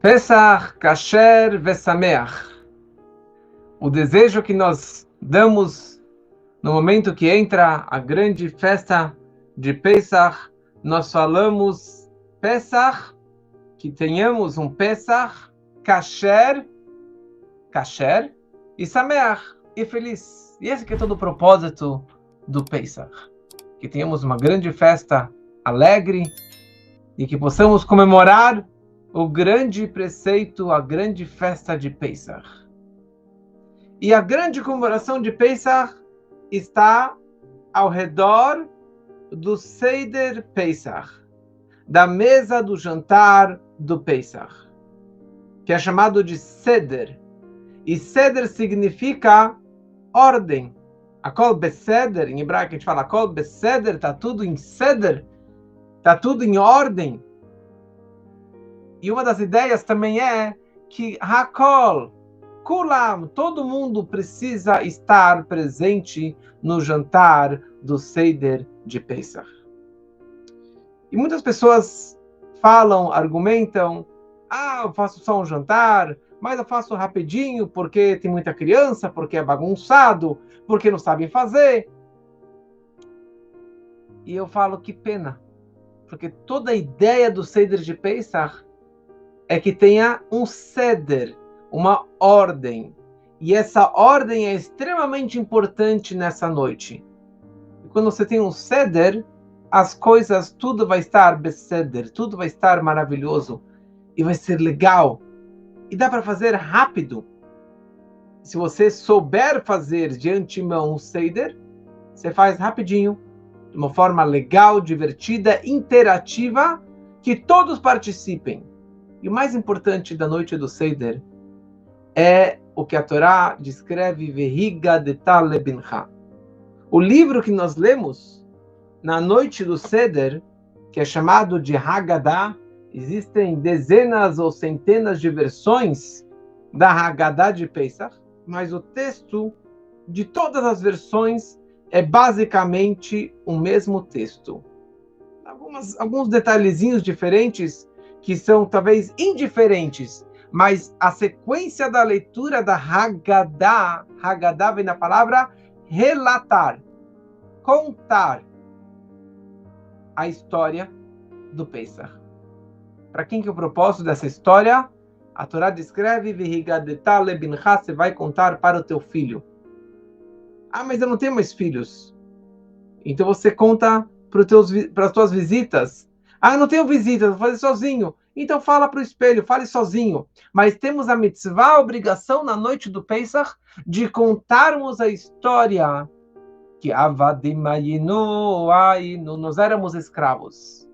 Pesach, Kasher Vesameach. O desejo que nós damos no momento que entra a grande festa de Pesach, nós falamos Pesach, que tenhamos um Pesach, Kasher e Sameach, e feliz. E esse que é todo o propósito do Pesach. Que tenhamos uma grande festa alegre e que possamos comemorar o grande preceito, a grande festa de Pesach. E a grande comemoração de Pesach está ao redor do Seder Pesach, da mesa do jantar do Pesach, que é chamado de Seder. E Seder significa ordem. Akol Beseder, em hebraico a gente fala Akol Beseder, está tudo em Seder, está tudo em ordem. E uma das ideias também é que Hakol, Kulam, todo mundo precisa estar presente no jantar do Seder de Pesach. E muitas pessoas falam, argumentam, eu faço só um jantar, mas eu faço rapidinho porque tem muita criança, porque é bagunçado, porque não sabem fazer. E eu falo, que pena, porque toda a ideia do Seder de Pesach é que tenha um Seder, uma ordem. E essa ordem é extremamente importante nessa noite. E quando você tem um Seder, as coisas, tudo vai estar beseder, tudo vai estar maravilhoso. E vai ser legal. E dá para fazer rápido. Se você souber fazer de antemão um Seder, você faz rapidinho, de uma forma legal, divertida, interativa, que todos participem. E o mais importante da noite do Seder é o que a Torá descreve, Vehiga de Talebincha. O livro que nós lemos na noite do Seder, que é chamado de Haggadah, existem dezenas ou centenas de versões da Haggadah de Pesach, mas o texto de todas as versões é basicamente o mesmo texto. Alguns detalhezinhos diferentes que são talvez indiferentes, mas a sequência da leitura da Haggadah vem da palavra relatar, contar a história do Pesach. Para quem que é o propósito dessa história? A Torá descreve, você vai contar para o teu filho. Mas eu não tenho mais filhos. Então você conta para as tuas visitas. Eu não tenho visitas, vou fazer sozinho. Então fala para o espelho, fale sozinho. Mas temos a mitzvah, a obrigação na noite do Pesach, de contarmos a história que nós éramos escravos.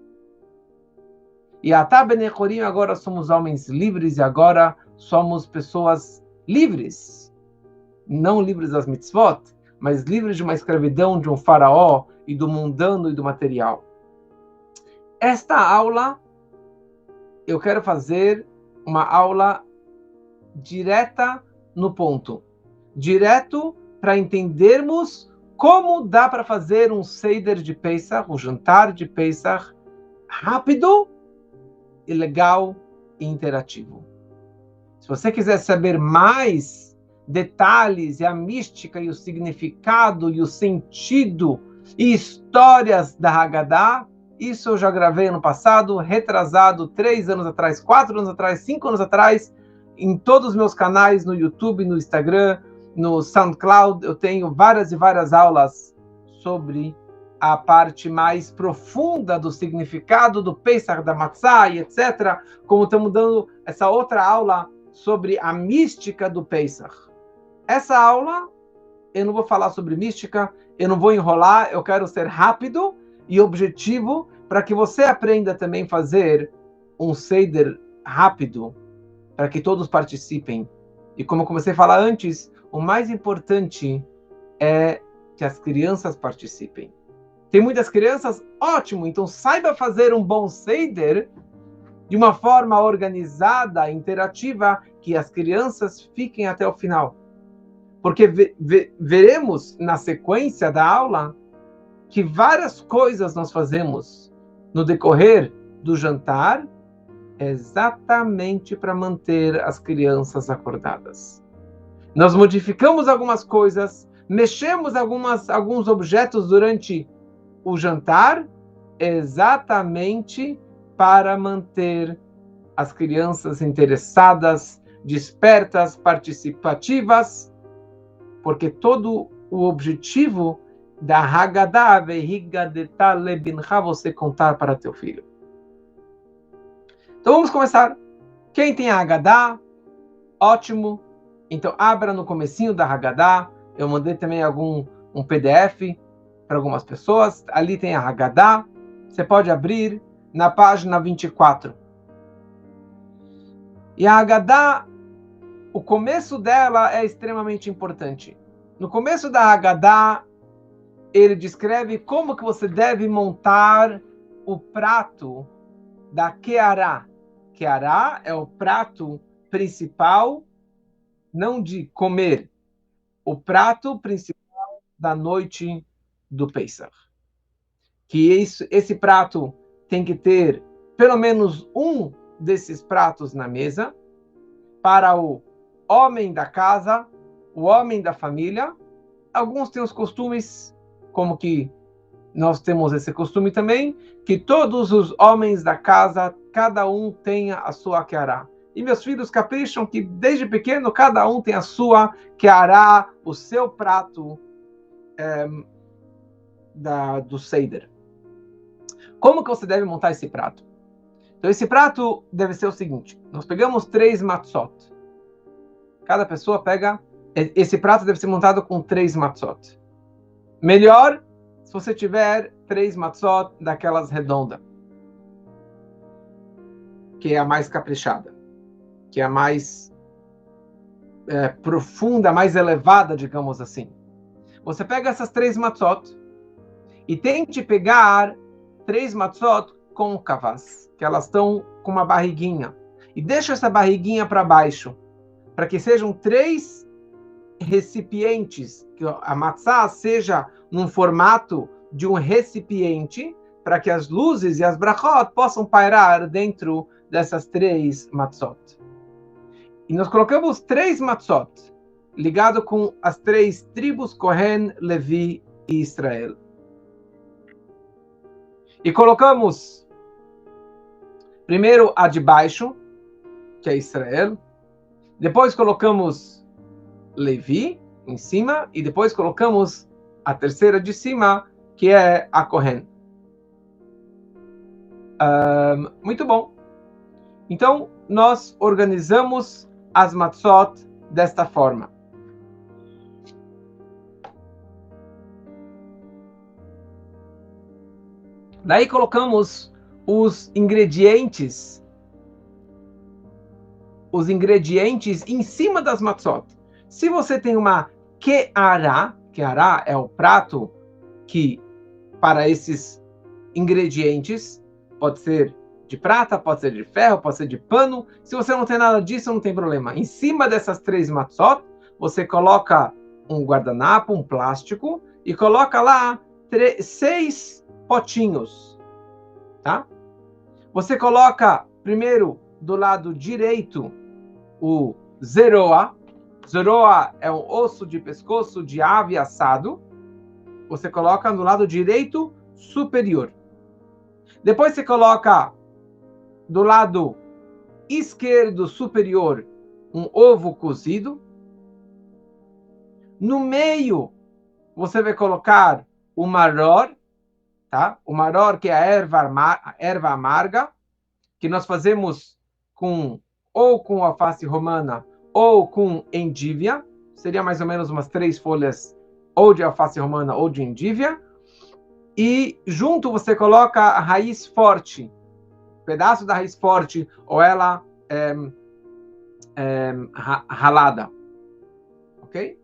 E agora somos homens livres e agora somos pessoas livres. Não livres das mitzvot, mas livres de uma escravidão de um faraó e do mundano e do material. Esta aula, eu quero fazer uma aula direta no ponto. Direto para entendermos como dá para fazer um Seder de Pesach, um jantar de Pesach, rápido e legal e interativo. Se você quiser saber mais detalhes e a mística e o significado e o sentido e histórias da Haggadah, isso eu já gravei ano passado, retrasado, 3 anos atrás, 4 anos atrás, 5 anos atrás, em todos os meus canais, no YouTube, no Instagram, no SoundCloud, eu tenho várias e várias aulas sobre a parte mais profunda do significado do Pesach, da Matzah e etc. Como estamos dando essa outra aula sobre a mística do Pesach. Essa aula, eu não vou falar sobre mística, eu não vou enrolar, eu quero ser rápido e objetivo para que você aprenda também a fazer um Seder rápido, para que todos participem. E como eu comecei a falar antes, o mais importante é que as crianças participem. Tem muitas crianças? Ótimo! Então saiba fazer um bom Seder de uma forma organizada, interativa, que as crianças fiquem até o final. Porque veremos na sequência da aula que várias coisas nós fazemos no decorrer do jantar exatamente para manter as crianças acordadas. Nós modificamos algumas coisas, mexemos alguns objetos durante o jantar, exatamente para manter as crianças interessadas, despertas, participativas, porque todo o objetivo da Haggadah, Vehigadeta lebincha, você contar para teu filho. Então vamos começar. Quem tem a Haggadah, ótimo. Então abra no comecinho da Haggadah. Eu mandei também um PDF para algumas pessoas. Ali tem a Haggadah. Você pode abrir na página 24. E a Haggadah, o começo dela é extremamente importante. No começo da Haggadah, ele descreve como que você deve montar o prato da Keará. Keará é o prato principal, não de comer, o prato principal da noite do Pesach. Que esse prato tem que ter pelo menos um desses pratos na mesa para o homem da casa, o homem da família. Alguns têm os costumes, como que nós temos esse costume também, que todos os homens da casa, cada um tenha a sua keará. E meus filhos capricham que desde pequeno cada um tem a sua keará, o seu prato do Seder. Como que você deve montar esse prato? Então esse prato deve ser o seguinte: nós pegamos 3 matzot. Cada pessoa pega. Esse prato deve ser montado com 3 matzot. Melhor se você tiver 3 matzot daquelas redondas, que é a mais caprichada, que é a mais profunda, mais elevada, digamos assim. Você pega essas 3 matzot e tente pegar 3 matzot côncavas, que elas estão com uma barriguinha. E deixa essa barriguinha para baixo, para que sejam 3 recipientes, que a matzá seja num formato de um recipiente, para que as luzes e as brachot possam pairar dentro dessas 3 matzot. E nós colocamos 3 matzot, ligado com as 3 tribos Cohen, Levi e Israel. E colocamos primeiro a de baixo, que é Israel. Depois colocamos Levi em cima. E depois colocamos a terceira de cima, que é a Cohen. Muito bom. Então, nós organizamos as matzot desta forma. Daí colocamos os ingredientes em cima das matzot. Se você tem uma keará é o prato que, para esses ingredientes, pode ser de prata, pode ser de ferro, pode ser de pano. Se você não tem nada disso, não tem problema. Em cima dessas 3 matzot, você coloca um guardanapo, um plástico, e coloca lá 6 potinhos, tá? Você coloca primeiro do lado direito o zeroa. Zeroa é um osso de pescoço de ave assado. Você coloca no lado direito superior. Depois você coloca do lado esquerdo superior um ovo cozido. No meio você vai colocar o maror, tá? O maror, que é a erva amarga, que nós fazemos ou com alface romana ou com endívia. Seria mais ou menos umas 3 folhas ou de alface romana ou de endívia. E junto você coloca a raiz forte, pedaço da raiz forte, ou ela ralada. Ok?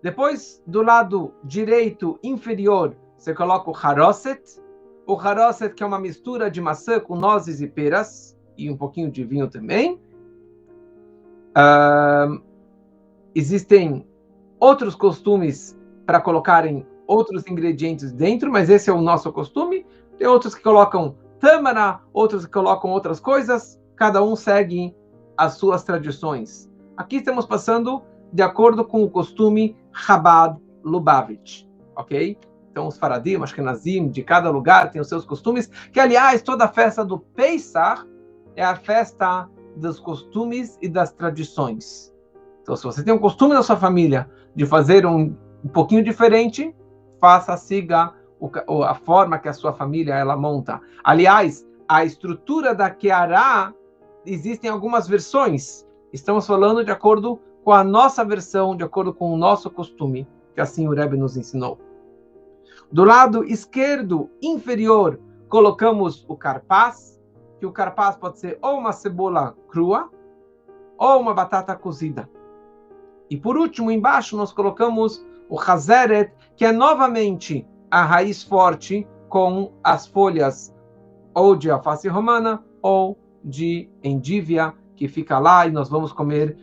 Depois, do lado direito inferior, você coloca o haroset. O haroset, que é uma mistura de maçã com nozes e peras, e um pouquinho de vinho também. Existem outros costumes para colocarem outros ingredientes dentro, mas esse é o nosso costume. Tem outros que colocam tâmara, outros que colocam outras coisas. cada um segue as suas tradições. Aqui estamos passando de acordo com o costume Chabad Lubavitch, ok? Então, os Faradim, Ashkenazim, de cada lugar tem os seus costumes, que, aliás, toda a festa do Pesach é a festa dos costumes e das tradições. Então, se você tem um costume na sua família de fazer um pouquinho diferente, siga a forma que a sua família ela monta. Aliás, a estrutura da Keará, existem algumas versões. Estamos falando de acordo com a nossa versão, de acordo com o nosso costume, que assim o Rebbe nos ensinou. Do lado esquerdo inferior, colocamos o carpaz, que o carpaz pode ser ou uma cebola crua, ou uma batata cozida. E por último, embaixo, nós colocamos o Hazeret, que é novamente a raiz forte com as folhas ou de alface romana ou de endívia, que fica lá, e nós vamos comer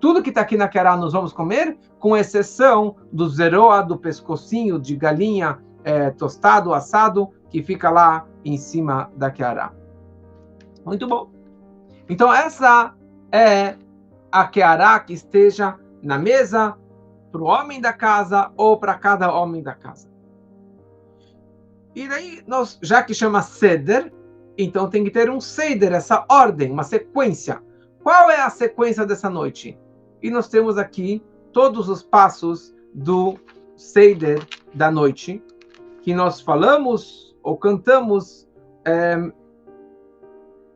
tudo que está aqui na Keará nós vamos comer, com exceção do zeroa, do pescocinho de galinha tostado, assado, que fica lá em cima da Keará. Muito bom. Então essa é a Keará que esteja na mesa para o homem da casa ou para cada homem da casa. E daí, já que chama Seder, então tem que ter um Seder, essa ordem, uma sequência. Qual é a sequência dessa noite? E nós temos aqui todos os passos do Seder da noite, que nós falamos ou cantamos.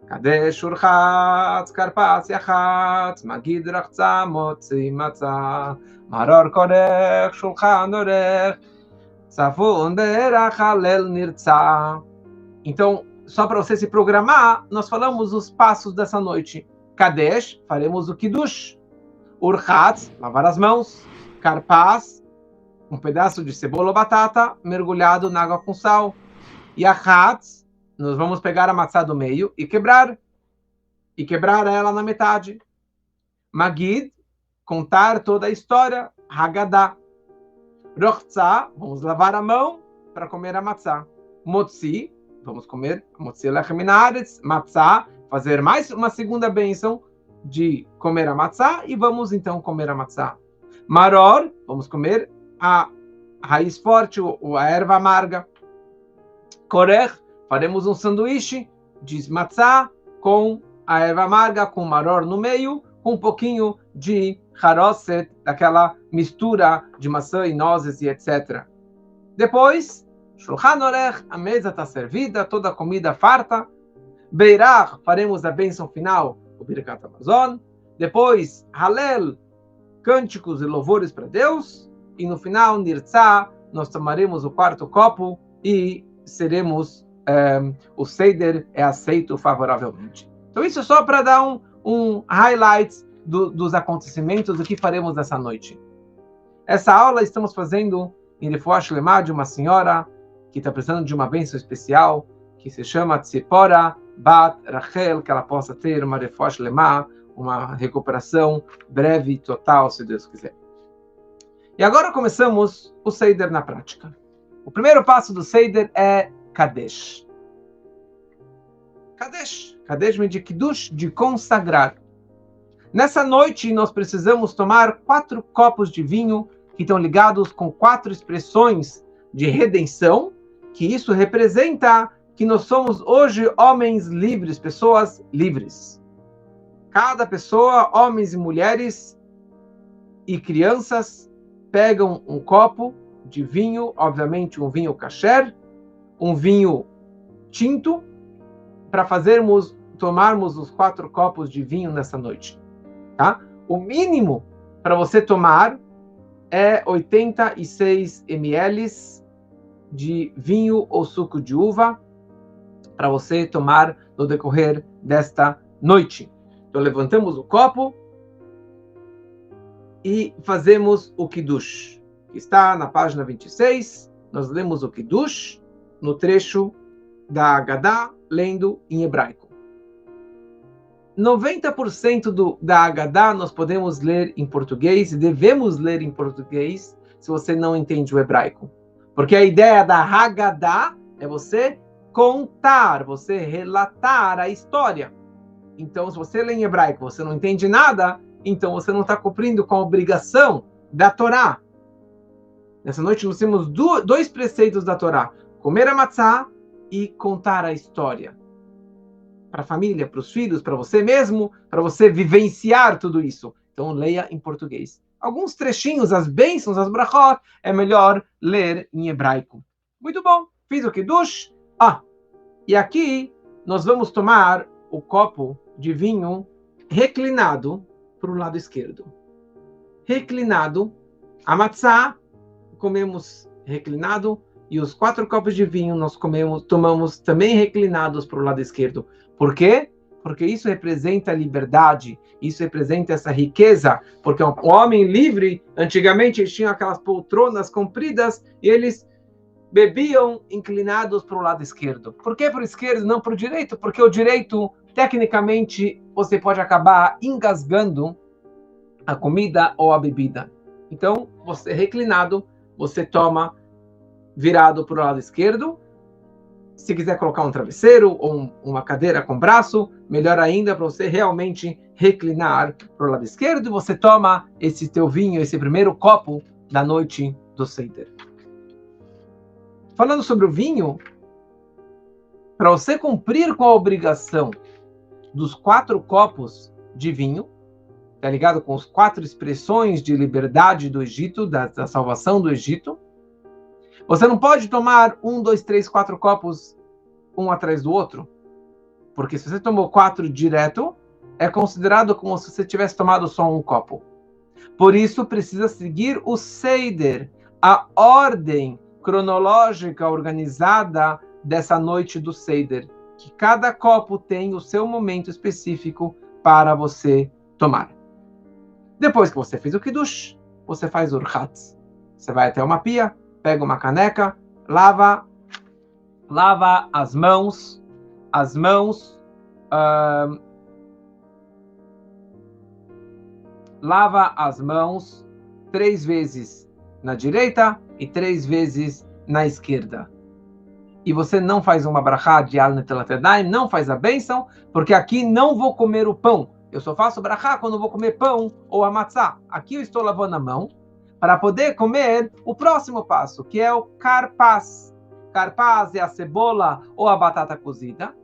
Kadesh urchatz, karpas yachatz, magid rachza, motzi matzah, maror korech, shulchan orech, safon berach halel nirtzah. Então, só para você se programar, nós falamos os passos dessa noite. Kadesh, faremos o Kiddush. Urchatz, lavar as mãos. Karpas, um pedaço de cebola ou batata mergulhado na água com sal. Yachatz, nós vamos pegar a matzá do meio e quebrar ela na metade. Magid, contar toda a história. Haggadah. Rochza, vamos lavar a mão para comer a matzá. Motzi, vamos comer motzi lechem min haaretz. Matzá, fazer mais uma segunda bênção de comer a matzá, e vamos então comer a matzá. Maror, vamos comer a raiz forte, a erva amarga. Korech, faremos um sanduíche de matzá com a erva amarga, com maror no meio, com um pouquinho de haroset, daquela mistura de maçã e nozes e etc. Depois, shulchan orech, a mesa está servida, toda a comida farta. Beirach, faremos a bênção final, o Birkat Hamazon. Depois, Halel, cânticos e louvores para Deus. E no final, Nirtzah, nós tomaremos o quarto copo e seremos, o Seder é aceito favoravelmente. Então isso é só para dar um highlight dos acontecimentos, do que faremos nessa noite. Essa aula estamos fazendo em Refuah Shlema de uma senhora que está precisando de uma bênção especial, que se chama Tzipora Bat Rachel, que ela possa ter uma Refuah Shlema, uma recuperação breve e total, se Deus quiser. E agora começamos o Seder na prática. O primeiro passo do Seder é Kadesh. Kadesh vem de Kiddush, de consagrar. Nessa noite, nós precisamos tomar 4 copos de vinho que estão ligados com 4 expressões de redenção, que isso representa que nós somos hoje homens livres, pessoas livres. Cada pessoa, homens e mulheres e crianças, pegam um copo de vinho, obviamente um vinho kasher, um vinho tinto, para tomarmos os 4 copos de vinho nessa noite. Tá? O mínimo para você tomar é 86 ml de vinho ou suco de uva para você tomar no decorrer desta noite. Então levantamos o copo e fazemos o Kiddush, que está na página 26. Nós lemos o Kiddush no trecho da Haggadah, lendo em hebraico. 90% da Haggadah nós podemos ler em português, e devemos ler em português, se você não entende o hebraico. Porque a ideia da Haggadah é você contar, você relatar a história. Então, se você lê em hebraico, você não entende nada, então você não está cumprindo com a obrigação da Torá. Nessa noite nós temos dois preceitos da Torá: comer a matzá e contar a história. Para a família, para os filhos, para você mesmo, para você vivenciar tudo isso. Então, leia em português. Alguns trechinhos, as bênçãos, as brachot, é melhor ler em hebraico. Muito bom, fiz o kiddush. E aqui nós vamos tomar o copo de vinho reclinado para o lado esquerdo. Reclinado, a matzá, comemos reclinado, e os 4 copos de vinho nós tomamos também reclinados para o lado esquerdo. Por quê? Porque isso representa a liberdade, isso representa essa riqueza, porque o homem livre, antigamente eles tinham aquelas poltronas compridas e eles bebiam inclinados para o lado esquerdo. Por que para o esquerdo, não para o direito? Porque o direito, tecnicamente, você pode acabar engasgando a comida ou a bebida. Então, você reclinado, você toma virado para o lado esquerdo. Se quiser colocar um travesseiro ou uma cadeira com braço, melhor ainda para você realmente reclinar para o lado esquerdo e você toma esse teu vinho, esse primeiro copo da noite do Seder. Falando sobre o vinho, para você cumprir com a obrigação dos 4 copos de vinho, tá ligado? Com as 4 expressões de liberdade do Egito, da salvação do Egito, você não pode tomar 1, 2, 3, 4 copos um atrás do outro, porque se você tomou 4 direto, é considerado como se você tivesse tomado só um copo. Por isso, precisa seguir o Seder, a ordem cronológica organizada dessa noite do Seder, que cada copo tem o seu momento específico para você tomar. Depois que você fez o Kiddush, você faz o Urchatz. Você vai até uma pia, pega uma caneca, lava as mãos, lava as mãos 3 vezes na direita e 3 vezes na esquerda. E você não faz uma brachá de Al Netilat Yadayim, não faz a bênção, porque aqui não vou comer o pão. Eu só faço brachá quando vou comer pão ou a matzá. Aqui eu estou lavando a mão para poder comer o próximo passo, que é o karpaz. Karpaz é a cebola ou a batata cozida,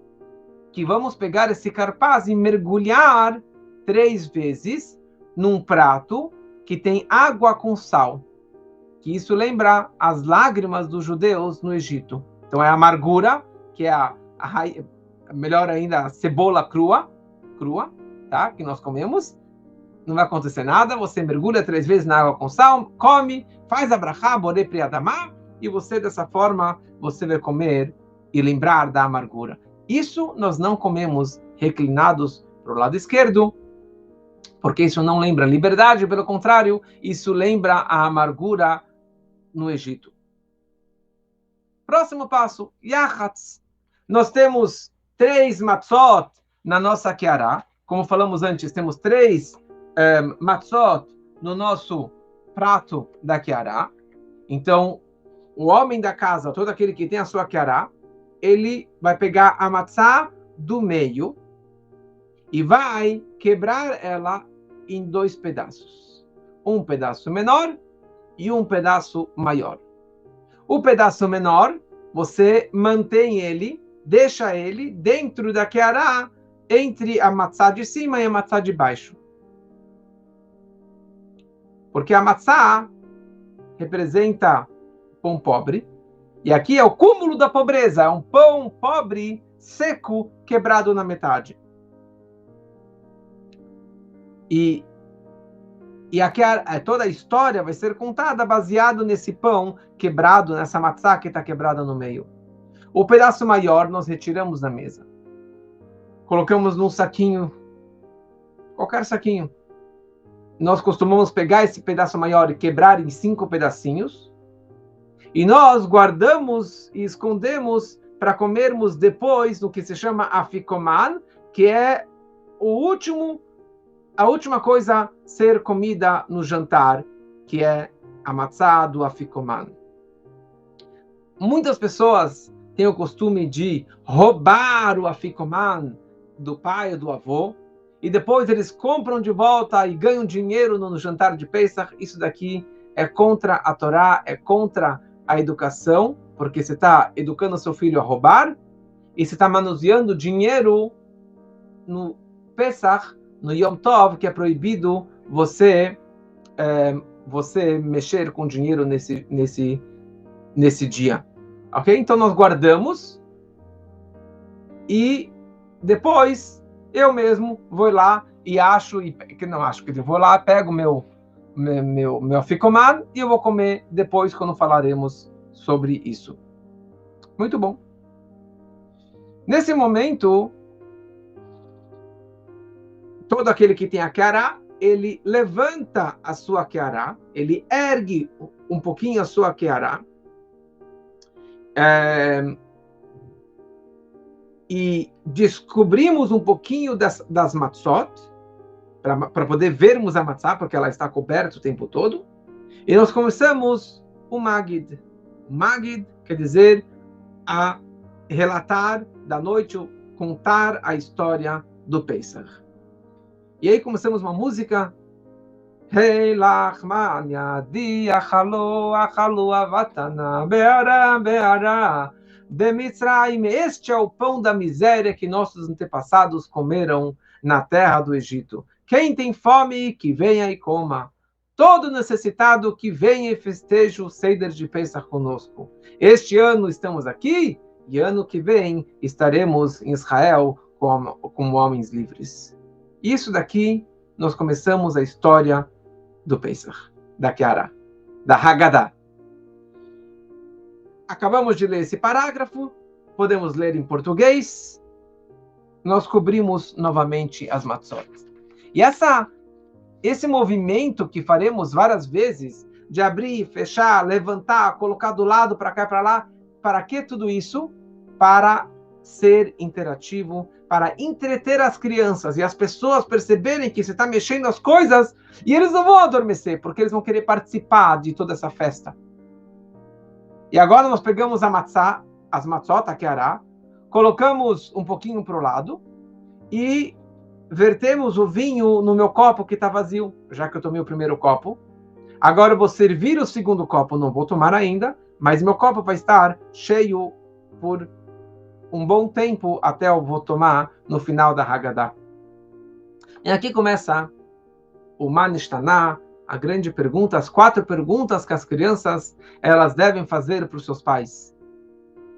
que vamos pegar esse karpaz e mergulhar 3 vezes num prato que tem água com sal. Que isso lembra as lágrimas dos judeus no Egito. Então é a amargura, que é melhor ainda, a cebola crua, tá? Que nós comemos. Não vai acontecer nada, você mergulha 3 vezes na água com sal, come, faz a brachá, borei pri adamá, e você, dessa forma, você vai comer e lembrar da amargura. Isso nós não comemos reclinados para o lado esquerdo, porque isso não lembra liberdade, pelo contrário, isso lembra a amargura no Egito. Próximo passo, Yachatz. Nós temos 3 matzot na nossa Kiará. Como falamos antes, temos 3 matzot no nosso prato da Kiará. Então, o homem da casa, todo aquele que tem a sua Kiará, ele vai pegar a matzá do meio e vai quebrar ela em 2 pedaços. Um pedaço menor e um pedaço maior. O pedaço menor, você mantém ele, deixa ele dentro da Kiará, entre a matzá de cima e a matzá de baixo. Porque a matzá representa pão pobre, e aqui é o cúmulo da pobreza, é um pão pobre, seco, quebrado na metade. E aqui toda a história vai ser contada baseado nesse pão quebrado, nessa matzá que está quebrada no meio. O pedaço maior nós retiramos da mesa. Colocamos num saquinho, qualquer saquinho. Nós costumamos pegar esse pedaço maior e quebrar em 5 pedacinhos. E nós guardamos e escondemos para comermos depois no que se chama afikoman, que é a última coisa a ser comida no jantar, que é a matzá do afikoman. Muitas pessoas têm o costume de roubar o afikoman do pai ou do avô, e depois eles compram de volta e ganham dinheiro no jantar de Pesach. Isso daqui é contra a Torá, é contra a educação, porque você está educando seu filho a roubar, e você está manuseando dinheiro no Pesach, no Yom Tov, que é proibido você mexer com dinheiro nesse dia. Ok? Então nós guardamos e depois eu mesmo vou lá e vou lá, pego meu afikoman e eu vou comer depois quando falaremos sobre isso. Muito bom. Nesse momento, todo aquele que tem a Keará, ele levanta a sua Keará, ele ergue um pouquinho a sua Keará, e descobrimos um pouquinho das matzot, para poder vermos a matzá, porque ela está coberta o tempo todo, e nós começamos o Magid. O Magid quer dizer a relatar da noite, contar a história do Pesach. E aí começamos uma música. Hey lachmanya di achalo avatana beara beara bemitzraim. Este é o pão da miséria que nossos antepassados comeram na terra do Egito. Quem tem fome, que venha e coma. Todo necessitado, que venha e festeje o Seder de Pesach conosco. Este ano estamos aqui, e ano que vem estaremos em Israel como homens livres. Isso daqui, nós começamos a história do Pesach, da Keará, da Haggadah. Acabamos de ler esse parágrafo, podemos ler em português. Nós cobrimos novamente as matzot. E esse movimento que faremos várias vezes, de abrir, fechar, levantar, colocar do lado, para cá e para lá, para que tudo isso? Para ser interativo, para entreter as crianças e as pessoas perceberem que você está mexendo as coisas e eles não vão adormecer, porque eles vão querer participar de toda essa festa. E agora nós pegamos as matzot, a Keará, colocamos um pouquinho para o lado e vertemos o vinho no meu copo que está vazio, já que eu tomei o primeiro copo. Agora eu vou servir o segundo copo, não vou tomar ainda, mas meu copo vai estar cheio por um bom tempo até eu vou tomar no final da Haggadah. E aqui começa o Manishtaná, a grande pergunta, as 4 perguntas que as crianças elas devem fazer para os seus pais.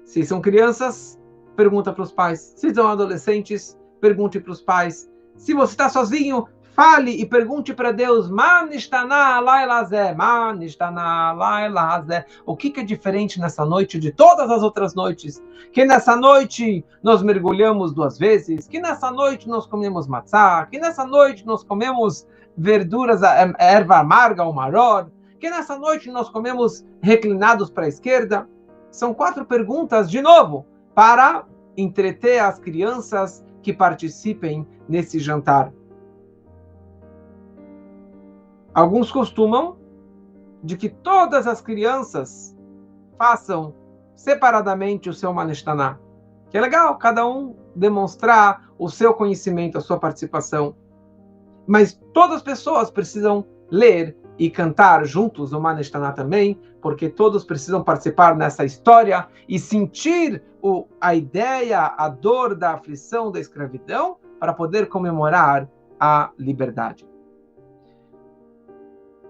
Se são crianças, pergunta para os pais. Se são adolescentes, pergunte para os pais. Se você está sozinho, fale e pergunte para Deus, Manishtaná lailazé, Manishtaná lailazé. O que é diferente nessa noite de todas as outras noites? Que nessa noite nós mergulhamos 2 vezes, que nessa noite nós comemos matzá, que nessa noite nós comemos verduras, erva amarga ou maror, que nessa noite nós comemos reclinados para a esquerda. São 4 perguntas, de novo, para entreter as crianças que participem nesse jantar. Alguns costumam de que todas as crianças façam separadamente o seu Manishtaná. Que é legal, cada um demonstrar o seu conhecimento, a sua participação. Mas todas as pessoas precisam ler e cantar juntos o Manishtaná também, porque todos precisam participar nessa história e sentir a ideia, a dor da aflição, da escravidão, para poder comemorar a liberdade.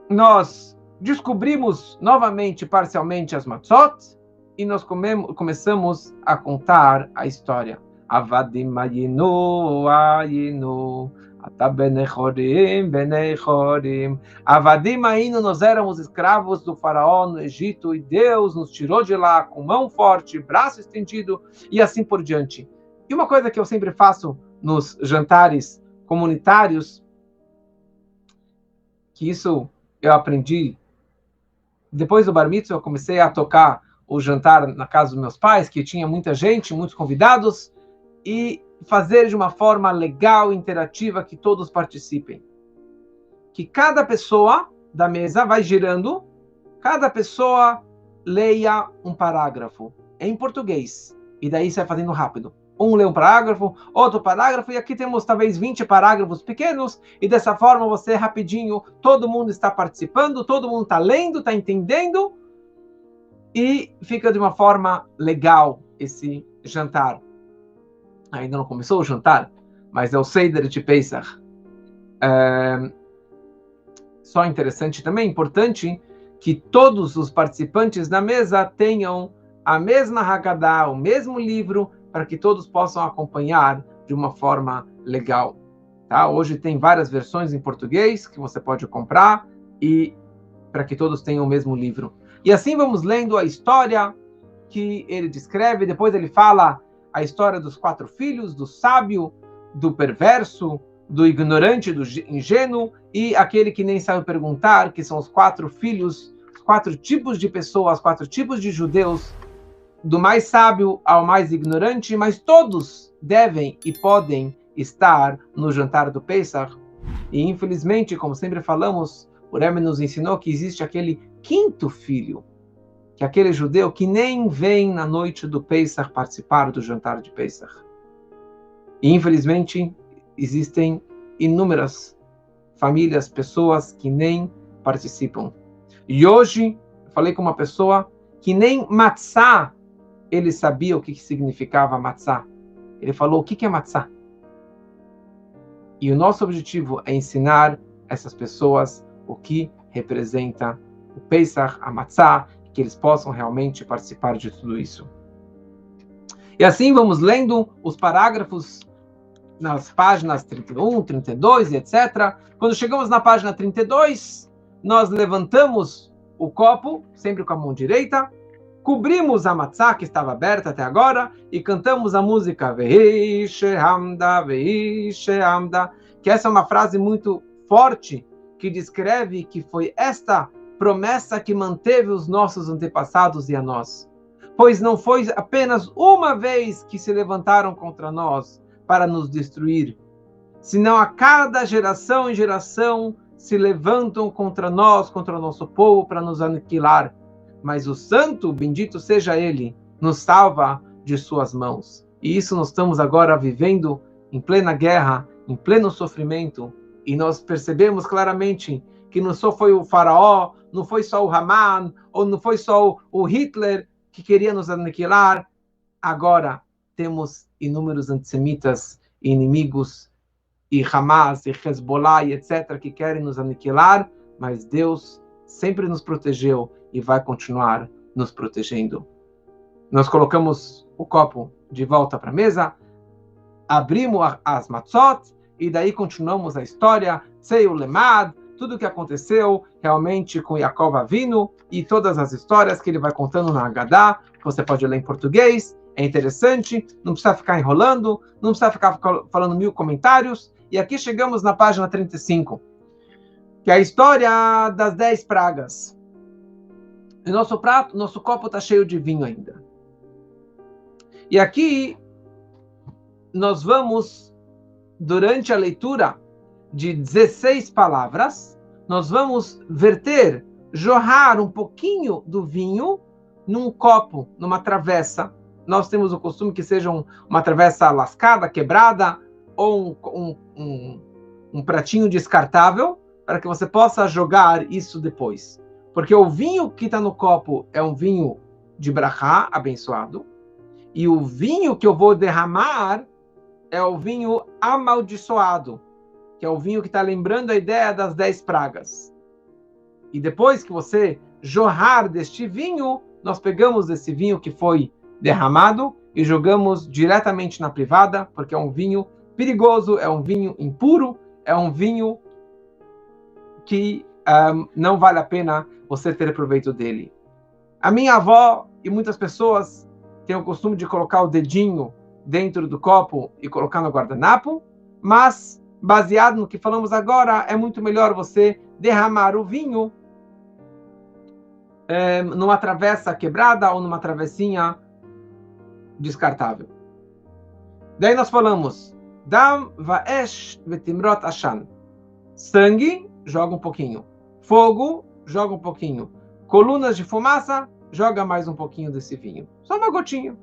Nós descobrimos novamente, parcialmente, as matzot, e nós começamos a contar a história. Avadim ayinu, ayinu, ata benei chorim. Avadim ayinu, nós éramos escravos do faraó no Egito, e Deus nos tirou de lá com mão forte, braço estendido, e assim por diante. E uma coisa que eu sempre faço nos jantares comunitários, que isso eu aprendi depois do Bar Mitzvah, eu comecei a tocar o jantar na casa dos meus pais, que tinha muita gente, muitos convidados, e fazer de uma forma legal, interativa, que todos participem. Que cada pessoa da mesa vai girando, cada pessoa leia um parágrafo em português. E daí você vai fazendo rápido. Um lê um parágrafo, outro parágrafo, e aqui temos talvez 20 parágrafos pequenos, e dessa forma você rapidinho, todo mundo está participando, todo mundo está lendo, está entendendo, e fica de uma forma legal esse jantar. Ainda não começou o jantar, mas é o Seder de Pesach. Só interessante também, importante, que todos os participantes da mesa tenham a mesma Haggadah, o mesmo livro, para que todos possam acompanhar de uma forma legal. Tá? Hoje tem várias versões em português que você pode comprar, e para que todos tenham o mesmo livro. E assim vamos lendo a história que ele descreve, depois ele fala a história dos 4 filhos, do sábio, do perverso, do ignorante, do ingênuo, e aquele que nem sabe perguntar, que são os 4 filhos, os 4 tipos de pessoas, 4 tipos de judeus, do mais sábio ao mais ignorante, mas todos devem e podem estar no jantar do Pesach. E infelizmente, como sempre falamos, o Rebbe nos ensinou que existe aquele 5º filho, que é aquele judeu que nem vem na noite do Pesach participar do jantar de Pesach. E infelizmente existem inúmeras famílias, pessoas que nem participam. E hoje eu falei com uma pessoa que nem matzá ele sabia o que significava matzá. Ele falou: o que é matzá? E o nosso objetivo é ensinar essas pessoas o que representa o Pesach, a matzá, que eles possam realmente participar de tudo isso. E assim vamos lendo os parágrafos nas páginas 31, 32 e etc. Quando chegamos na página 32, nós levantamos o copo, sempre com a mão direita, cobrimos a matzá que estava aberta até agora e cantamos a música Veishe Hamda, Veishe Hamda, que essa é uma frase muito forte que descreve que foi esta promessa que manteve os nossos antepassados e a nós. Pois não foi apenas uma vez que se levantaram contra nós para nos destruir, senão a cada geração e geração se levantam contra nós, contra o nosso povo, para nos aniquilar. Mas o santo, bendito seja ele, nos salva de suas mãos. E isso nós estamos agora vivendo em plena guerra, em pleno sofrimento, e nós percebemos claramente que não só foi o faraó, não foi só o Haman, ou não foi só o Hitler que queria nos aniquilar. Agora temos inúmeros antissemitas e inimigos, e Hamas, e Hezbollah, e etc., que querem nos aniquilar, mas Deus sempre nos protegeu e vai continuar nos protegendo. Nós colocamos o copo de volta para a mesa, abrimos as matzot, e daí continuamos a história, Tzeiu Lemad, tudo o que aconteceu realmente com Yaakov Avinu, e todas as histórias que ele vai contando na Haggadah, que você pode ler em português, é interessante, não precisa ficar enrolando, não precisa ficar falando 1000 comentários, e aqui chegamos na página 35, que é a história das 10 pragas. E nosso copo está cheio de vinho ainda. E aqui nós vamos, durante a leitura de 16 palavras, nós vamos verter, jorrar um pouquinho do vinho num copo, numa travessa. Nós temos o costume que seja uma travessa lascada, quebrada, ou um pratinho descartável, para que você possa jogar isso depois. Porque o vinho que está no copo é um vinho de brachá, abençoado, e o vinho que eu vou derramar é o vinho amaldiçoado, que é o vinho que está lembrando a ideia das 10 pragas. E depois que você jorrar deste vinho, nós pegamos esse vinho que foi derramado e jogamos diretamente na privada, porque é um vinho perigoso, é um vinho impuro, é um vinho que não vale a pena você ter proveito dele. A minha avó e muitas pessoas têm o costume de colocar o dedinho dentro do copo e colocar no guardanapo, mas, baseado no que falamos agora, é muito melhor você derramar o vinho numa travessa quebrada ou numa travessinha descartável. Daí nós falamos Dam va'esh vetimrot ashan. Sangue, joga um pouquinho. Fogo, joga um pouquinho. Colunas de fumaça, joga mais um pouquinho desse vinho. Só uma gotinha.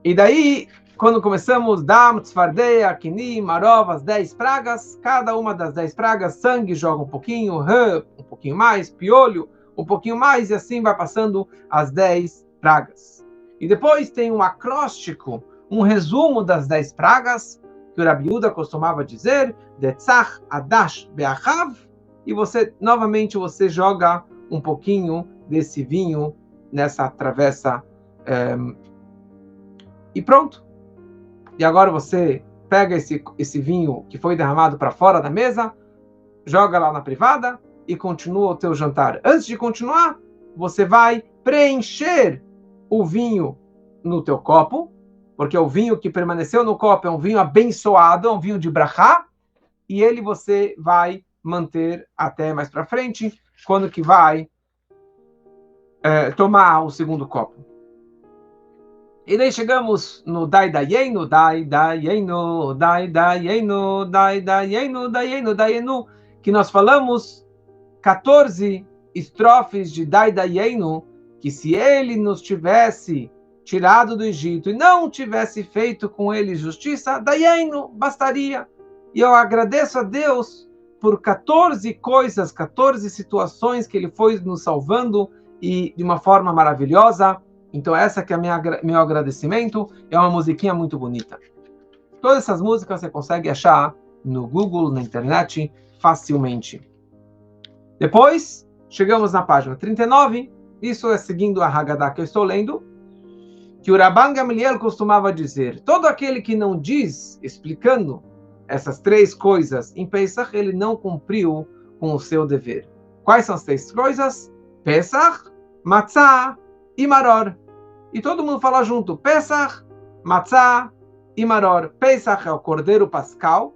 E daí, quando começamos, Dam, Tzfardeia, Kinim, Marov, as 10 pragas, cada uma das 10 pragas, sangue joga um pouquinho, um pouquinho mais, piolho, um pouquinho mais, e assim vai passando as 10 pragas. E depois tem um acróstico, um resumo das 10 pragas, que o Rabi Yehuda costumava dizer, Detzach, Adash, Beachav, e novamente, você joga um pouquinho desse vinho nessa travessa, e pronto. E agora você pega esse vinho que foi derramado para fora da mesa, joga lá na privada e continua o teu jantar. Antes de continuar, você vai preencher o vinho no teu copo, porque o vinho que permaneceu no copo é um vinho abençoado, é um vinho de brachá, e ele você vai manter até mais para frente, quando que vai tomar o segundo copo. E daí chegamos no Dai Dayenu, Dai Dayenu, Dai Dayenu, Dai Dayenu, Dayenu, Dayenu, que nós falamos 14 estrofes de Dai Dayenu, que se ele nos tivesse tirado do Egito e não tivesse feito com ele justiça, Dayenu, bastaria. E eu agradeço a Deus por 14 coisas, 14 situações que ele foi nos salvando e de uma forma maravilhosa. Então essa que é meu agradecimento, é uma musiquinha muito bonita. Todas essas músicas você consegue achar no Google, na internet, facilmente. Depois, chegamos na página 39, isso é seguindo a Haggadah que eu estou lendo, que o Rabban Gamliel costumava dizer, todo aquele que não diz, explicando essas 3 coisas, em Pesach ele não cumpriu com o seu dever. Quais são as 3 coisas? Pesach, Matzah e Maror. E todo mundo fala junto, Pesach, Matzah e Maror. Pesach é o cordeiro pascal,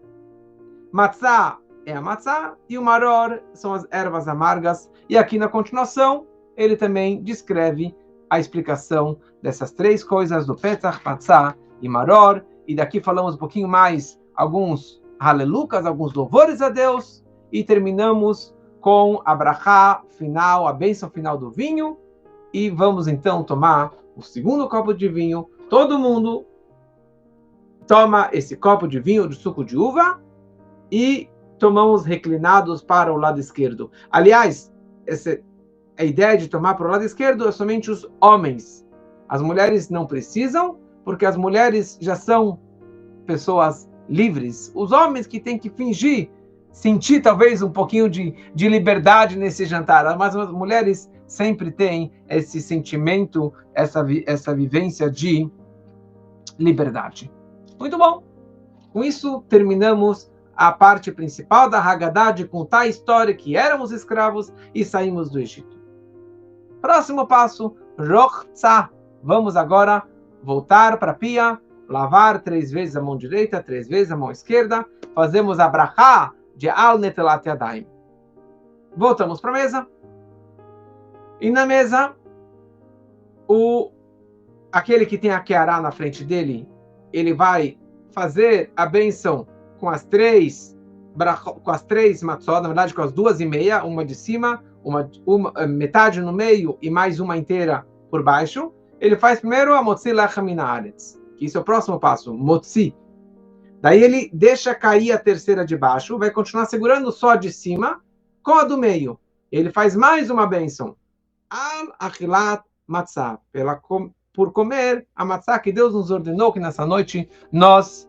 Matzah é a matzah e o Maror são as ervas amargas. E aqui na continuação, ele também descreve a explicação dessas 3 coisas do Pesach, Matzah e Maror. E daqui falamos um pouquinho mais, alguns alelucas, alguns louvores a Deus. E terminamos com a brachá final, a bênção final do vinho. E vamos então tomar o segundo copo de vinho. Todo mundo toma esse copo de vinho de suco de uva e tomamos reclinados para o lado esquerdo. Aliás, a ideia de tomar para o lado esquerdo é somente os homens. As mulheres não precisam, porque as mulheres já são pessoas livres. Os homens que têm que fingir, sentir talvez um pouquinho de liberdade nesse jantar, mas as mulheres sempre têm esse sentimento, essa vivência de liberdade. Muito bom. Com isso, terminamos a parte principal da Haggadah, de contar a história que éramos escravos e saímos do Egito. Próximo passo, Rochtzah. Vamos agora voltar para a pia, lavar 3 vezes a mão direita, 3 vezes a mão esquerda, fazemos a brachá de Al Netelat Yadayim. Voltamos para a mesa. E na mesa, aquele que tem a Keará na frente dele, ele vai fazer a bênção com as 3 matzot, na verdade com as 2,5, uma de cima, uma metade no meio e mais uma inteira por baixo. Ele faz primeiro a Motzi Lechem Min Haaretz, que isso é o próximo passo, Motzi. Daí ele deixa cair a terceira de baixo, vai continuar segurando só de cima com a do meio. Ele faz mais uma bênção. Al Achilat Matzah, por comer a matzah que Deus nos ordenou que nessa noite nós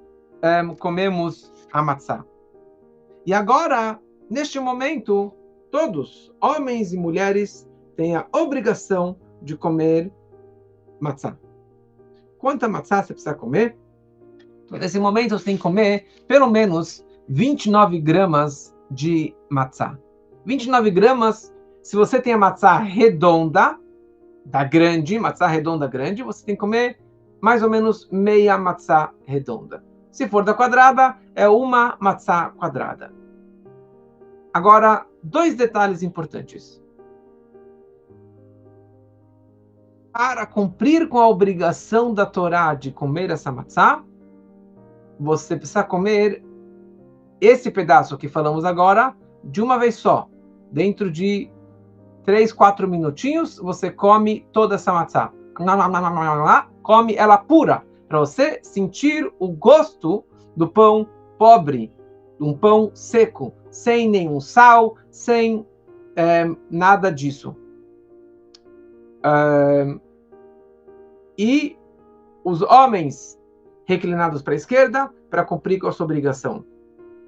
comemos a matzah. E agora, neste momento, todos, homens e mulheres, têm a obrigação de comer matzah. Quanta matzah você precisa comer? Nesse momento você tem que comer pelo menos 29 gramas de matzah. 29 gramas, se você tem a matzah redonda, da grande, matzah redonda grande, você tem que comer mais ou menos meia matzah redonda. Se for da quadrada, é uma matzah quadrada. Agora, 2 detalhes importantes. Para cumprir com a obrigação da Torá de comer essa matzah, você precisa comer esse pedaço que falamos agora de uma vez só. Dentro de 3, 4 minutinhos, você come toda essa matzah. Come ela pura. para você sentir o gosto do pão pobre, um pão seco, sem nenhum sal, sem nada disso. E os homens reclinados para a esquerda, para cumprir com a sua obrigação.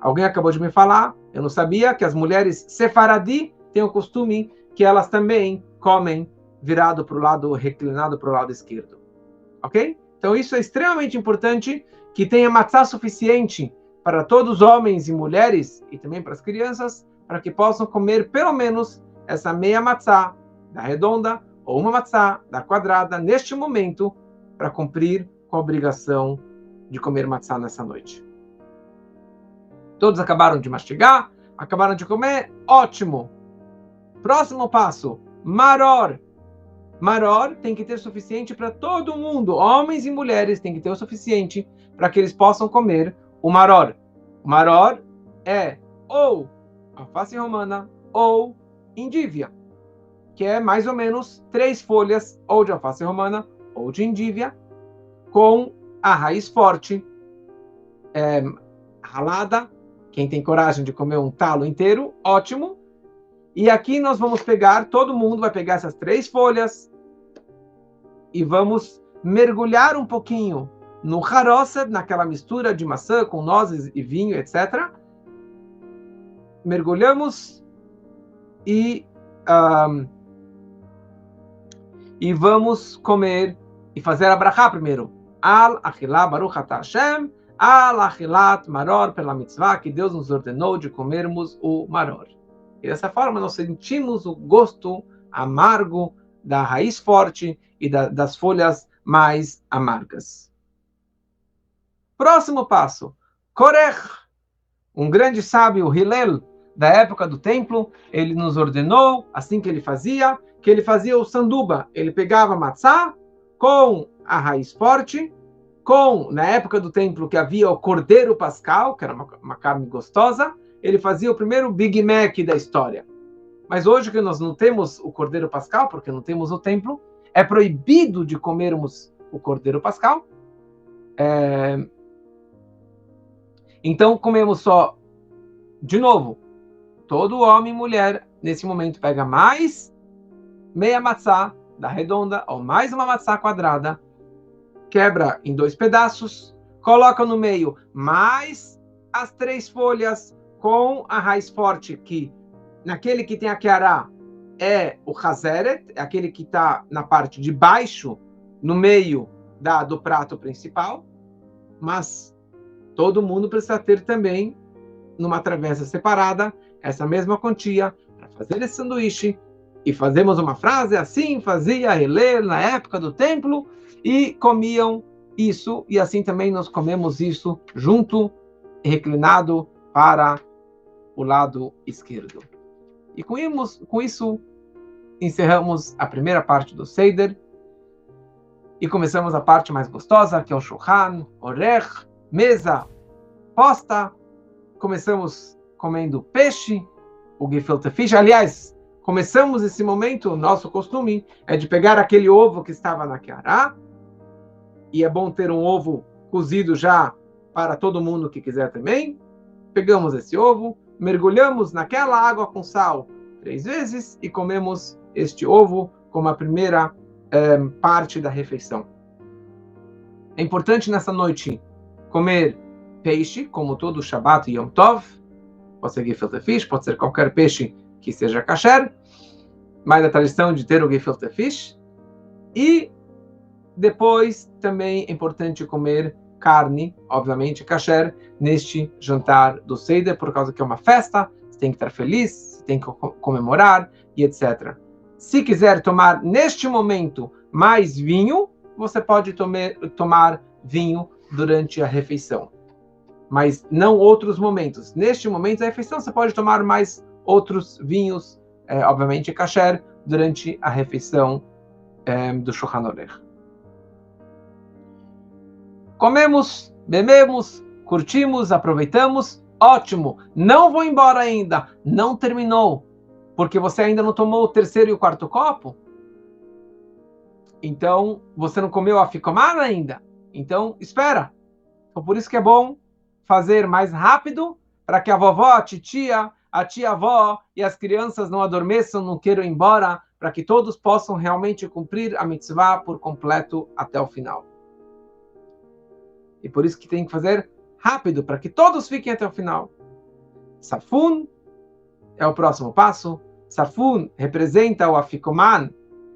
Alguém acabou de me falar, eu não sabia, que as mulheres sefaradi têm o costume que elas também comem virado para o lado, reclinado para o lado esquerdo. Ok? Então isso é extremamente importante, que tenha matzá suficiente para todos os homens e mulheres, e também para as crianças, para que possam comer pelo menos essa meia matzá da redonda, ou uma matzá da quadrada, neste momento, para cumprir com a obrigação de comer matzá nessa noite. Todos acabaram de mastigar, acabaram de comer, ótimo! Próximo passo, maror. Maror tem que ter suficiente para todo mundo, homens e mulheres tem que ter o suficiente para que eles possam comer o maror. O maror é ou alface romana ou endívia, que é mais ou menos 3 folhas ou de alface romana ou de endívia, com a raiz forte, ralada. Quem tem coragem de comer um talo inteiro, ótimo. E aqui nós vamos pegar, todo mundo vai pegar essas 3 folhas e vamos mergulhar um pouquinho no haroset, naquela mistura de maçã com nozes e vinho, etc. Mergulhamos e vamos comer e fazer a brachá primeiro. Al achilá baruch atah Hashem, al achilat maror, pela mitzvah que Deus nos ordenou de comermos o maror. E dessa forma nós sentimos o gosto amargo da raiz forte e das folhas mais amargas. Próximo passo, korech. Um grande sábio, Hillel, da época do templo, ele nos ordenou, assim que ele fazia o sanduba. Ele pegava matzá com a raiz forte, na época do templo que havia o cordeiro pascal, que era uma carne gostosa, ele fazia o primeiro Big Mac da história. Mas hoje que nós não temos o cordeiro pascal, porque não temos o templo, é proibido de comermos o cordeiro pascal. Então comemos só, de novo, todo homem e mulher, nesse momento, pega mais meia matzá da redonda, ou mais uma matzá quadrada, quebra em 2 pedaços, coloca no meio mais as 3 folhas com a raiz forte, que naquele que tem a kiará é o hazeret, é aquele que está na parte de baixo, no meio do prato principal, mas todo mundo precisa ter também, numa travessa separada, essa mesma quantia para fazer esse sanduíche. E fazemos uma frase assim, fazia Hillel na época do templo, e comiam isso, e assim também nós comemos isso junto, reclinado para o lado esquerdo. E com isso, encerramos a primeira parte do Seder, e começamos a parte mais gostosa, que é o Shulchan, Orech, mesa posta. Começamos comendo peixe, o gefilte fish. Aliás, começamos esse momento, nosso costume é de pegar aquele ovo que estava na kiará, e é bom ter um ovo cozido já para todo mundo que quiser também. Pegamos esse ovo, mergulhamos naquela água com sal 3 vezes e comemos este ovo como a primeira parte da refeição. É importante nessa noite comer peixe, como todo Shabbat e Yom Tov. Pode ser gefilte fish, pode ser qualquer peixe que seja kasher, mas a tradição de ter o gefilte fish. E depois também é importante comer carne, obviamente kasher, neste jantar do Seder, por causa que é uma festa, você tem que estar feliz, você tem que comemorar e etc. Se quiser tomar neste momento mais vinho, você pode tomar vinho durante a refeição, mas não outros momentos. Neste momento da refeição, você pode tomar mais outros vinhos, obviamente kasher, durante a refeição do Shulchan Aruch. Comemos, bebemos, curtimos, aproveitamos, ótimo. Não vou embora ainda, não terminou, porque você ainda não tomou o 3º e o 4º copo? Então, você não comeu a ficomana ainda? Então, espera. Então, por isso que é bom fazer mais rápido, para que a vovó, a titia, a tia-avó e as crianças não adormeçam, não queiram ir embora, para que todos possam realmente cumprir a mitzvah por completo até o final. E por isso que tem que fazer rápido, para que todos fiquem até o final. Safun é o próximo passo. Safun representa o afikoman,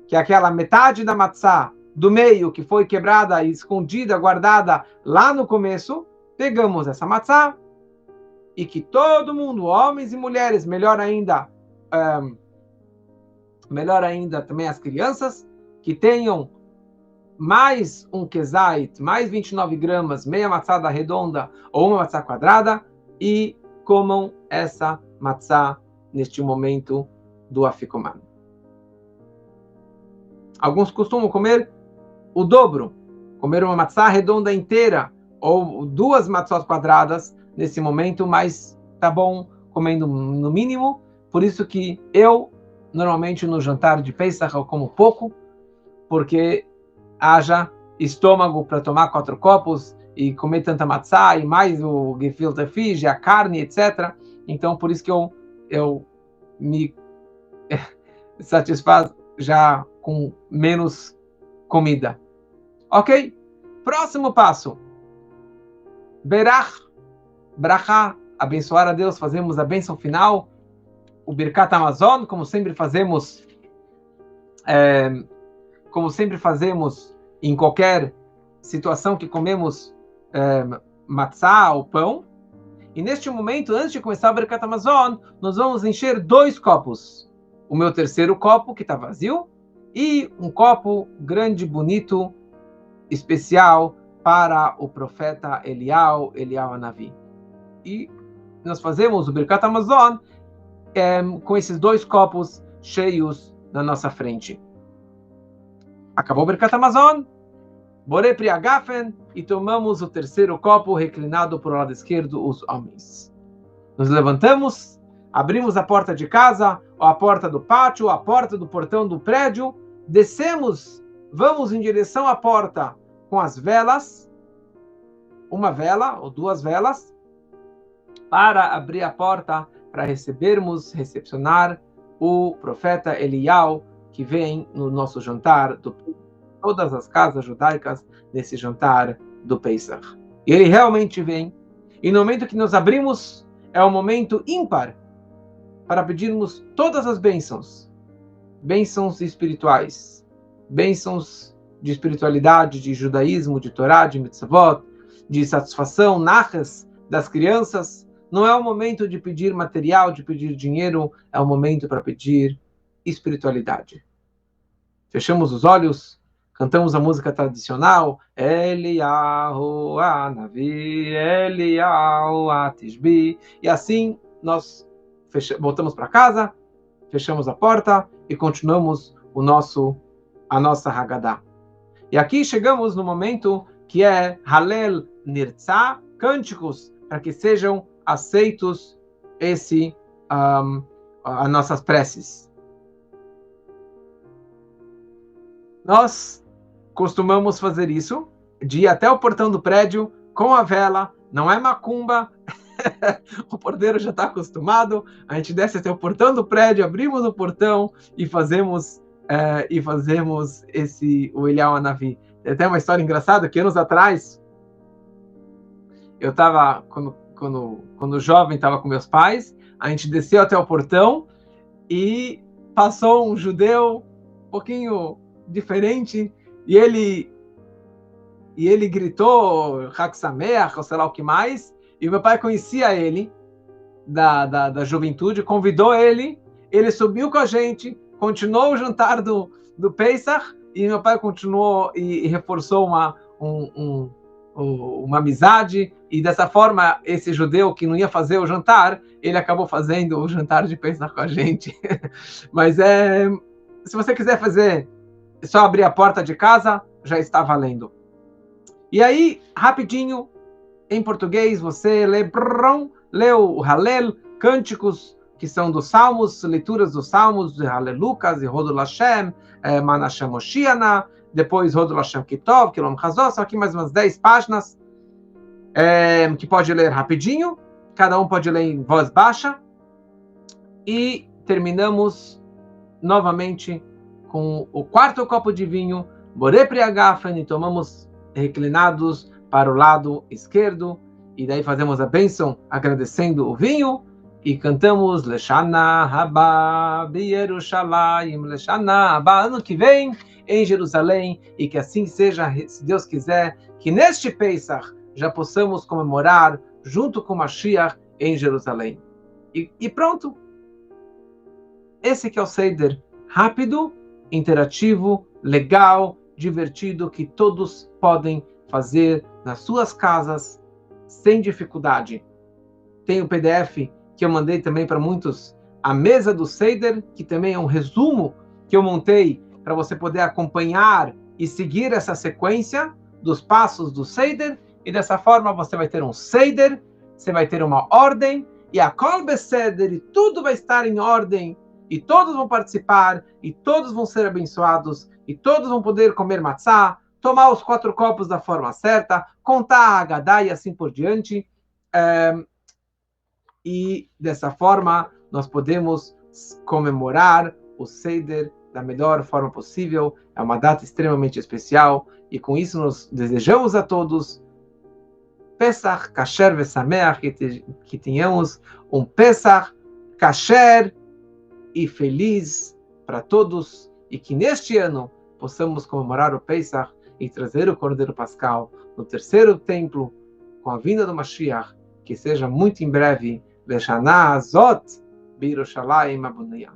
que é aquela metade da matzá do meio que foi quebrada e escondida, guardada lá no começo. Pegamos essa matzá e que todo mundo, homens e mulheres, melhor ainda também as crianças, que tenham mais um kezait, mais 29 gramas, meia matzada redonda ou uma matzá quadrada, e comam essa matzá neste momento do afikoman. Alguns costumam comer o dobro, comer uma matzá redonda inteira, ou 2 matzot quadradas nesse momento, mas tá bom comendo no mínimo. Por isso que eu, normalmente no jantar de Pesach, eu como pouco, porque haja estômago para tomar 4 copos e comer tanta matzá, e mais o gefilte fish, a carne, etc. Então, por isso que eu me satisfaço já com menos comida. Ok? Próximo passo. Berach, brachá, abençoar a Deus, fazemos a bênção final. O Birkat Hamazon, como sempre fazemos em qualquer situação que comemos matzá ou pão. E neste momento, antes de começar o Birkat Hamazon, nós vamos encher 2 copos. O meu terceiro copo, que está vazio, e um copo grande, bonito, especial para o profeta Eliyahu Hanavi. E nós fazemos o Birkat Hamazon com esses 2 copos cheios na nossa frente. Acabou o Birkat Hamazon, Borei Pri Agafen, e tomamos o terceiro copo reclinado para o lado esquerdo, os homens. Nos levantamos, abrimos a porta de casa, ou a porta do pátio, a porta do portão do prédio, descemos, vamos em direção à porta com as velas, uma vela ou 2 velas, para abrir a porta, para recepcionar o profeta Eliyahu, que vem no nosso jantar, todas as casas judaicas, nesse jantar do Pesach. E ele realmente vem, e no momento que nós abrimos, é um momento ímpar, para pedirmos todas as bênçãos espirituais, bênçãos de espiritualidade, de judaísmo, de Torá, de mitzvot, de satisfação, nachas das crianças. Não é o momento de pedir material, de pedir dinheiro, é o momento para pedir espiritualidade. Fechamos os olhos, cantamos a música tradicional, Eliyahu Hanavi, Eliyahu Atishbi, e assim nós voltamos para casa, fechamos a porta e continuamos a nossa Haggadah. E aqui chegamos no momento que é Halel Nirtzah, cânticos, para que sejam aceitos as nossas preces. Nós costumamos fazer isso, de ir até o portão do prédio com a vela, não é macumba, o porteiro já está acostumado, a gente desce até o portão do prédio, abrimos o portão e fazemos o Eliyahu Hanavi. Tem até uma história engraçada, que anos atrás, eu estava, quando jovem, estava com meus pais, a gente desceu até o portão e passou um judeu um pouquinho diferente, e ele gritou Chag Sameach, ou sei lá o que mais, e meu pai conhecia ele da juventude, convidou ele subiu com a gente, continuou o jantar do Pesach, e meu pai continuou e reforçou uma amizade, e dessa forma esse judeu que não ia fazer o jantar, ele acabou fazendo o jantar de Pesach com a gente. Mas se você quiser fazer, é só abrir a porta de casa, já está valendo. E aí, rapidinho, em português, você lê o Halel, cânticos que são dos Salmos, leituras dos Salmos, de Halelucas, de Rodul Hashem, Manashem Oshiana, depois Rodol Hashem Kitov, Kilom Chazor, são aqui mais umas 10 páginas, que pode ler rapidinho, cada um pode ler em voz baixa, e terminamos novamente com o quarto copo de vinho, Borei Priagafen, e tomamos reclinados para o lado esquerdo, e daí fazemos a bênção agradecendo o vinho, e cantamos Leshana Haba B'Yerushalayim, Leshana Haba, ano que vem em Jerusalém, e que assim seja, se Deus quiser, que neste Pesach já possamos comemorar junto com Mashiach em Jerusalém. E pronto. Esse que é o Seder rápido, interativo, legal, divertido, que todos podem fazer nas suas casas sem dificuldade. Tem o PDF que eu mandei também para muitos, a mesa do Seder, que também é um resumo que eu montei para você poder acompanhar e seguir essa sequência dos passos do Seder, e dessa forma você vai ter um Seder, você vai ter uma ordem, e a Kol Beseder, e tudo vai estar em ordem, e todos vão participar, e todos vão ser abençoados, e todos vão poder comer matzá, tomar os 4 copos da forma certa, contar a Haggadah e assim por diante. E dessa forma nós podemos comemorar o Seder da melhor forma possível. É uma data extremamente especial, e com isso nós desejamos a todos Pesach Kasher Vesameach, que tenhamos um Pesach Kasher e feliz para todos, e que neste ano possamos comemorar o Pesach e trazer o Cordeiro Pascal no terceiro templo com a vinda do Mashiach, que seja muito em breve. Leshana Azot B'Yerushalayim Abunayah.